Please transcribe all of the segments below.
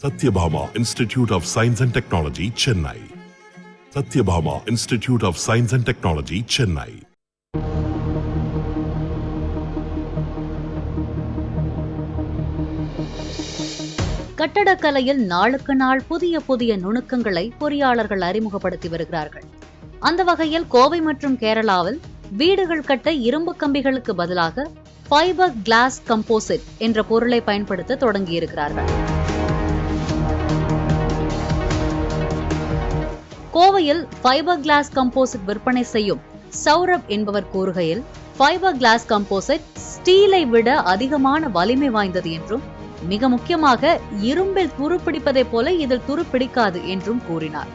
Satyabhama Institute of Science and Technology, Chennai. Satyabhama Institute of Science and Technology, Chennai. கட்டடக்கலையில் நாளுக்கு நாள் புதிய புதிய நுணுக்கங்களை பொறியாளர்கள் அறிமுகப்படுத்தி வருகிறார்கள். அந்த வகையில் கோவை மற்றும் கேரளாவில் வீடுகள் கட்ட இரும்பு கம்பிகளுக்கு பதிலாக ஃபைபர் கிளாஸ் கம்போசிட் என்ற பொருளை பயன்படுத்த தொடங்கியிருக்கிறார்கள். கோவையில் ஃபைபர் கிளாஸ் கம்போசிட் விற்பனை செய்யும் சௌரப் என்பவர் கூறுகையில், ஃபைபர் கிளாஸ் கம்போசிட் ஸ்டீலை விட அதிகமான வலிமை வாய்ந்தது என்றும், மிக முக்கியமாக இரும்பில் துருப்பிடிப்பதைப் போல இதில் துருப்பிடிக்காது என்றும் கூறினார்.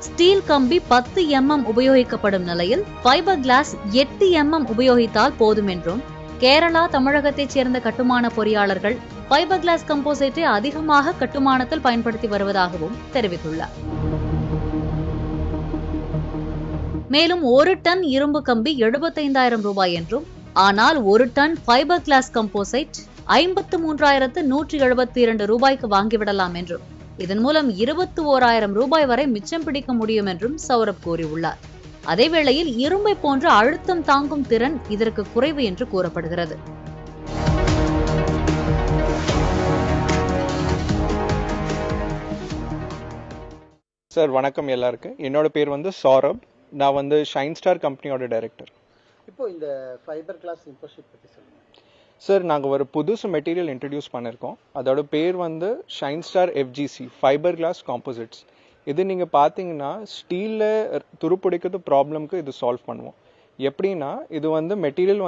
ஸ்டீல் கம்பி 10 mm உபயோகிக்கப்படும் நிலையில் ஃபைபர் கிளாஸ் 8 mm உபயோகித்தால் போதும் என்றும், கேரளா, தமிழகத்தைச் சேர்ந்த கட்டுமான பொறியாளர்கள் ஃபைபர் கிளாஸ் கம்போசிட்டை அதிகமாக கட்டுமானத்தில் பயன்படுத்தி வருவதாகவும் தெரிவித்துள்ளார். மேலும் 1 டன் இரும்பு கம்பி 75,000 ரூபாய் என்றும், ஆனால் 1 டன் ஃபைபர் கிளாஸ் கம்போசிட் 53,172 ரூபாய்க்கு வாங்கிவிடலாம் என்றும், இதன் மூலம் 21,000 ரூபாய் வரை மிச்சம் பிடிக்க முடியும் என்றும் சௌரப் கூறியுள்ளார். அதேவேளையில் இரும்பை போன்ற அழுத்தம் தாங்கும் திறன் இதற்கு குறைவு என்று கூறப்படுகிறது. சார் வணக்கம் எல்லாருக்கும். என்னோட பேர் சௌரப். நான் ஷைன் ஸ்டார் கம்பெனியோட டைரக்டர். இப்போ இந்த ஃபைபர் கிளாஸ் இம்போசிட் பற்றி சொல்லுங்க சார். நாங்கள் ஒரு புதுசு மெட்டீரியல் இன்ட்ரடியூஸ் பண்ணியிருக்கோம். அதோட பேர் shine star FGC fibre class composites. இது நீங்கள் பார்த்தீங்கன்னா ஸ்டீலில் துருப்பிடிக்கிறது ப்ராப்ளம்க்கு இது சால்வ் பண்ணுவோம். எப்படின்னா இது material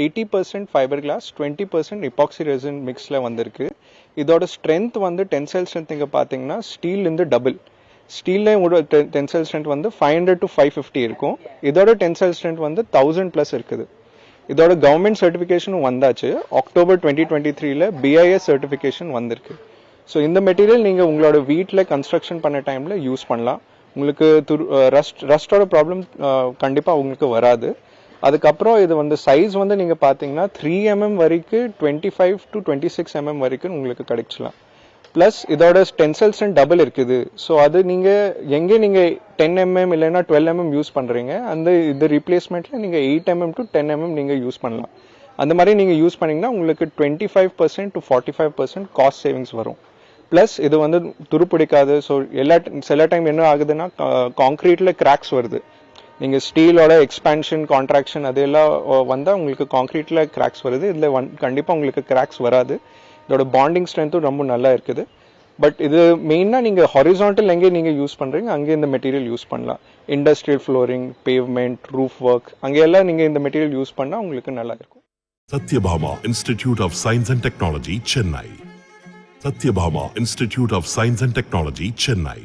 80% fibre glass, 20% epoxy resin மிக்ஸில் வந்திருக்கு. இதோட ஸ்ட்ரென்த் டென்சைல் ஸ்ட்ரென்த் நீங்கள் பார்த்தீங்கன்னா ஸ்டீல்லேருந்து டபுள். ஸ்டீல்ல டென்சைல் ஸ்ட்ரென்த் 500 to 550 இருக்கும். இதோட டென்சைல் ஸ்ட்ரென்த் 1000+ இருக்குது. இதோட கவர்மெண்ட் சர்டிஃபிகேஷனும் வந்தாச்சு. அக்டோபர் 2023 BIS சர்டிஃபிகேஷன் வந்திருக்கு. ஸோ இந்த மெட்டீரியல் நீங்கள் உங்களோட வீட்டில் கன்ஸ்ட்ரக்ஷன் பண்ண டைமில் யூஸ் பண்ணலாம். உங்களுக்கு ரஸ்டோட ப்ராப்ளம் கண்டிப்பாக உங்களுக்கு வராது. அதுக்கப்புறம் இது சைஸ் நீங்கள் பார்த்தீங்கன்னா 3 mm வரைக்கும் 25 to 26 mm வரைக்கும் உங்களுக்கு கிடைச்சலாம். ப்ளஸ் இதோட டென்சைல் ஸ்ட்ரென்த் டபுள் இருக்குது. ஸோ அது நீங்கள் 10 mm இல்லைன்னா 12 mm யூஸ் பண்ணுறீங்க, இந்த ரீப்ளேஸ்மெண்ட்டில் நீங்கள் 8 mm to 10 mm நீங்கள் யூஸ் பண்ணலாம். அந்த மாதிரி நீங்கள் யூஸ் பண்ணிங்கன்னா உங்களுக்கு 25% to 45% காஸ்ட் சேவிங்ஸ் வரும். ப்ளஸ் இது துருப்பிடிக்காது. ஸோ சில டைம் என்ன ஆகுதுன்னா காங்க்ரீட்டில் கிராக்ஸ் வருது. நீங்கள் ஸ்டீலோட எக்ஸ்பேன்ஷன், கான்ட்ராக்ஷன் அதெல்லாம் வந்தால் உங்களுக்கு காங்க்ரீட்டில் கிராக்ஸ் வருது. இதில் கண்டிப்பாக உங்களுக்கு கிராக்ஸ் வராது. இதோட பாண்டிங் ஸ்ட்ரென்த்தும் ரொம்ப நல்லா இருக்குது. பட் இது மெயினாக நீங்கள் ஹாரிசான்டல் எங்கே நீங்கள் யூஸ் பண்ணுறீங்க அங்கே இந்த மெட்டீரியல் யூஸ் பண்ணலாம். Industrial flooring, pavement, roof work அங்கெல்லாம் நீங்கள் இந்த மெட்டீரியல் யூஸ் பண்ணால் உங்களுக்கு நல்லா இருக்கும். Satyabhama Institute of Science and Technology, Chennai. Satyabhama Institute of Science and Technology, Chennai.